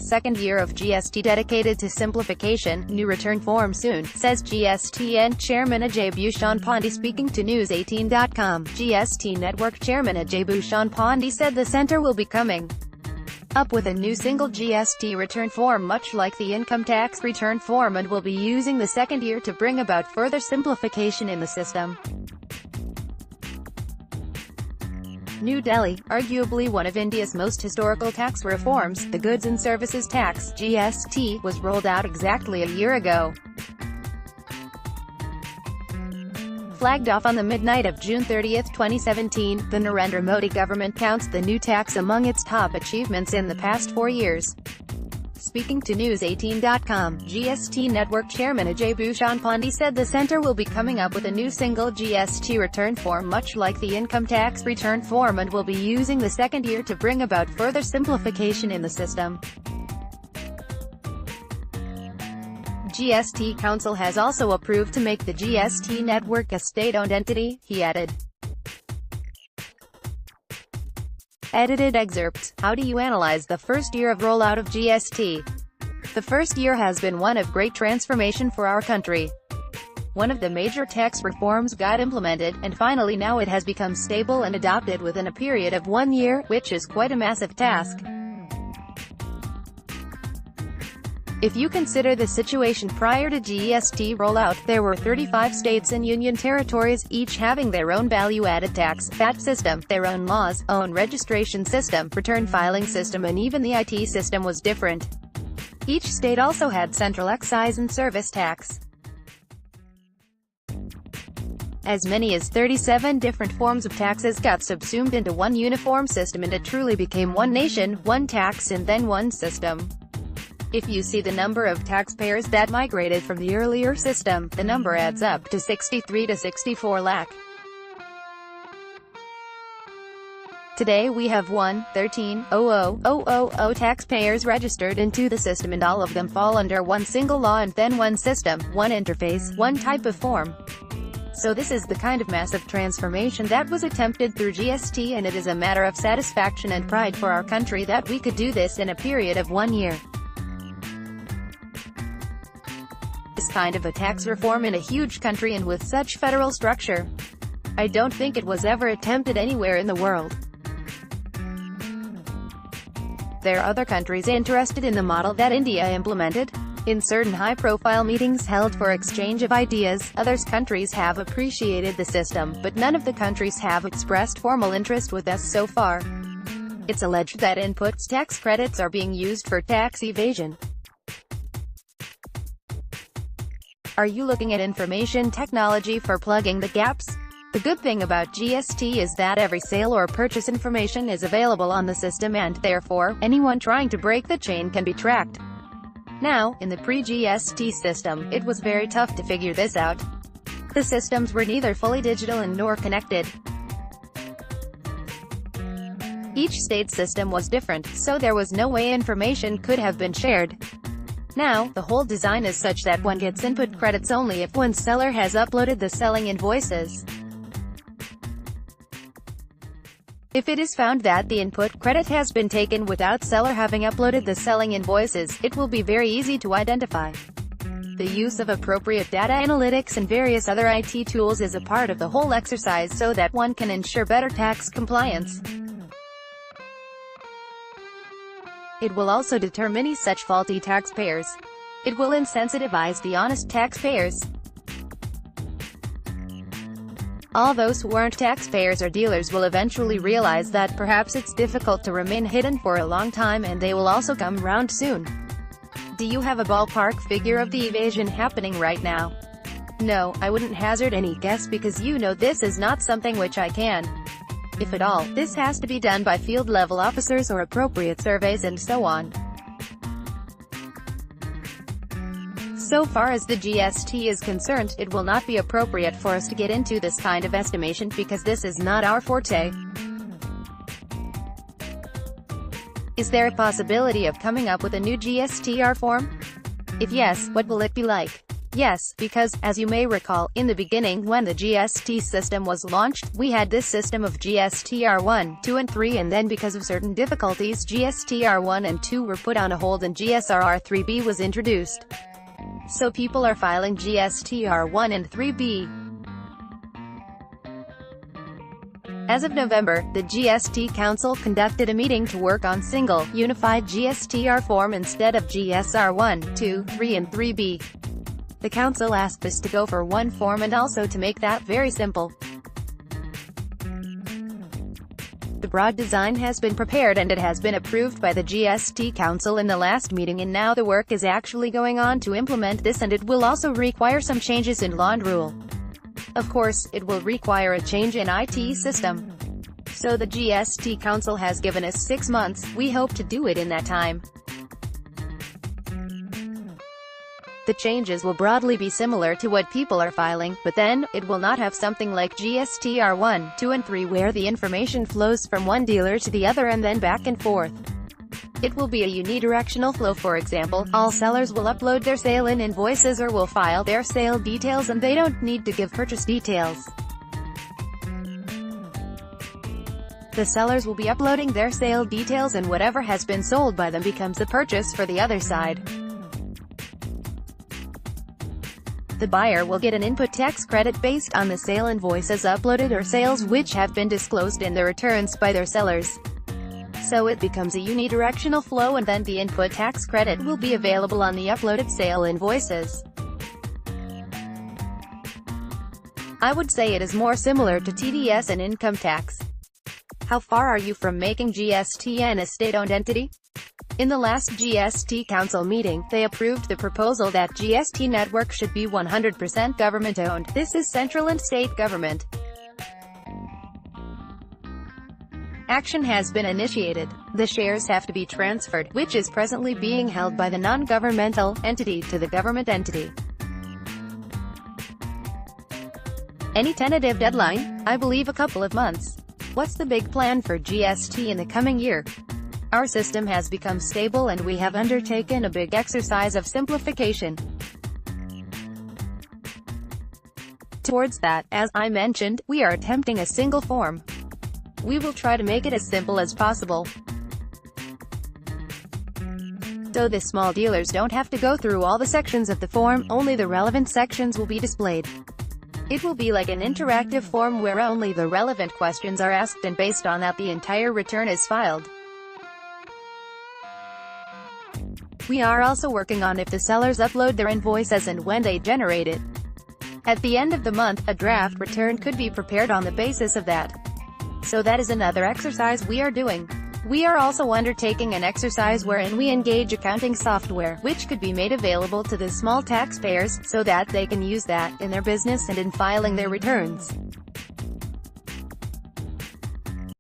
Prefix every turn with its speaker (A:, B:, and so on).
A: second year of GST dedicated to simplification, new return form soon, says GSTN Chairman Ajay Bhushan Pandey speaking to News18.com. GST Network Chairman Ajay Bhushan Pandey said the centre will be coming up with a new single GST return form much like the income tax return form and will be using the second year to bring about further simplification in the system. New Delhi, arguably one of India's most historical tax reforms, the Goods and Services Tax (GST), was rolled out exactly a year ago. Flagged off on the midnight of June 30, 2017, the Narendra Modi government counts the new tax among its top achievements in the past 4 years. Speaking to News18.com, GST Network Chairman Ajay Bhushan Pandey said the centre will be coming up with a new single GST return form much like the income tax return form and will be using the second year to bring about further simplification in the system. GST Council has also approved to make the GST network a state-owned entity, he added. Edited excerpt. How do you analyze the first year of rollout of GST? The first year has been one of great transformation for our country. One of the major tax reforms got implemented, and finally now it has become stable and adopted within a period of 1 year, which is quite a massive task. If you consider the situation prior to GST rollout, there were 35 states and union territories, each having their own value-added tax, VAT system, their own laws, own registration system, return filing system, and even the IT system was different. Each state also had central excise and service tax. As many as 37 different forms of taxes got subsumed into one uniform system and it truly became one nation, one tax and then one system. If you see the number of taxpayers that migrated from the earlier system, the number adds up to 63 to 64 lakh. Today we have 113,000 taxpayers registered into the system and all of them fall under one single law and then one system, one interface, one type of form. So this is the kind of massive transformation that was attempted through GST, and it is a matter of satisfaction and pride for our country that we could do this in a period of 1 year. This kind of a tax reform in a huge country and with such federal structure, I don't think it was ever attempted anywhere in the world. There are other countries interested in the model that India implemented. In certain high-profile meetings held for exchange of ideas, other countries have appreciated the system, but none of the countries have expressed formal interest with us so far. It's alleged that input tax credits are being used for tax evasion. Are you looking at information technology for plugging the gaps? The good thing about GST is that every sale or purchase information is available on the system and, therefore, anyone trying to break the chain can be tracked. Now, in the pre-GST system, it was very tough to figure this out. The systems were neither fully digital and nor connected. Each state system was different, so there was no way information could have been shared. Now, the whole design is such that one gets input credits only if one seller has uploaded the selling invoices. If it is found that the input credit has been taken without seller having uploaded the selling invoices, it will be very easy to identify. The use of appropriate data analytics and various other IT tools is a part of the whole exercise so that one can ensure better tax compliance. It will also deter many such faulty taxpayers. It will insensitivize the honest taxpayers. All those who aren't taxpayers or dealers will eventually realize that perhaps it's difficult to remain hidden for a long time, and they will also come round soon. Do you have a ballpark figure of the evasion happening right now? No, I wouldn't hazard any guess because you know this is not something which I can. If at all, this has to be done by field-level officers or appropriate surveys and so on. So far as the GST is concerned, it will not be appropriate for us to get into this kind of estimation because this is not our forte. Is there a possibility of coming up with a new GSTR form? If yes, what will it be like? Yes, because, as you may recall, in the beginning when the GST system was launched, we had this system of GSTR 1, 2 and 3, and then because of certain difficulties GSTR 1 and 2 were put on a hold and GSRR 3B was introduced. So people are filing GSTR 1 and 3B. As of November, the GST Council conducted a meeting to work on single, unified GSTR form instead of GSR 1, 2, 3 and 3B. The Council asked us to go for one form and also to make that very simple. The broad design has been prepared and it has been approved by the GST Council in the last meeting, and now the work is actually going on to implement this, and it will also require some changes in law and rule. Of course, it will require a change in IT system. So the GST Council has given us 6 months, we hope to do it in that time. The changes will broadly be similar to what people are filing, but then, it will not have something like GSTR 1, 2 and 3 where the information flows from one dealer to the other and then back and forth. It will be a unidirectional flow. For example, all sellers will upload their sale-in invoices or will file their sale details and they don't need to give purchase details. The sellers will be uploading their sale details and whatever has been sold by them becomes a purchase for the other side. The buyer will get an input tax credit based on the sale invoices uploaded or sales which have been disclosed in the returns by their sellers. So it becomes a unidirectional flow, and then the input tax credit will be available on the uploaded sale invoices. I would say it is more similar to TDS and income tax. How far are you from making GSTN a state-owned entity? In the last GST Council meeting, they approved the proposal that GST network should be 100% government-owned. This is central and state government. Action has been initiated. The shares have to be transferred, which is presently being held by the non-governmental entity, to the government entity. Any tentative deadline? I believe a couple of months. What's the big plan for GST in the coming year? Our system has become stable and we have undertaken a big exercise of simplification. Towards that, as I mentioned, we are attempting a single form. We will try to make it as simple as possible, so the small dealers don't have to go through all the sections of the form, only the relevant sections will be displayed. It will be like an interactive form where only the relevant questions are asked and based on that the entire return is filed. We are also working on if the sellers upload their invoices and when they generate it. At the end of the month, a draft return could be prepared on the basis of that. So that is another exercise we are doing. We are also undertaking an exercise wherein we engage accounting software, which could be made available to the small taxpayers, so that they can use that in their business and in filing their returns.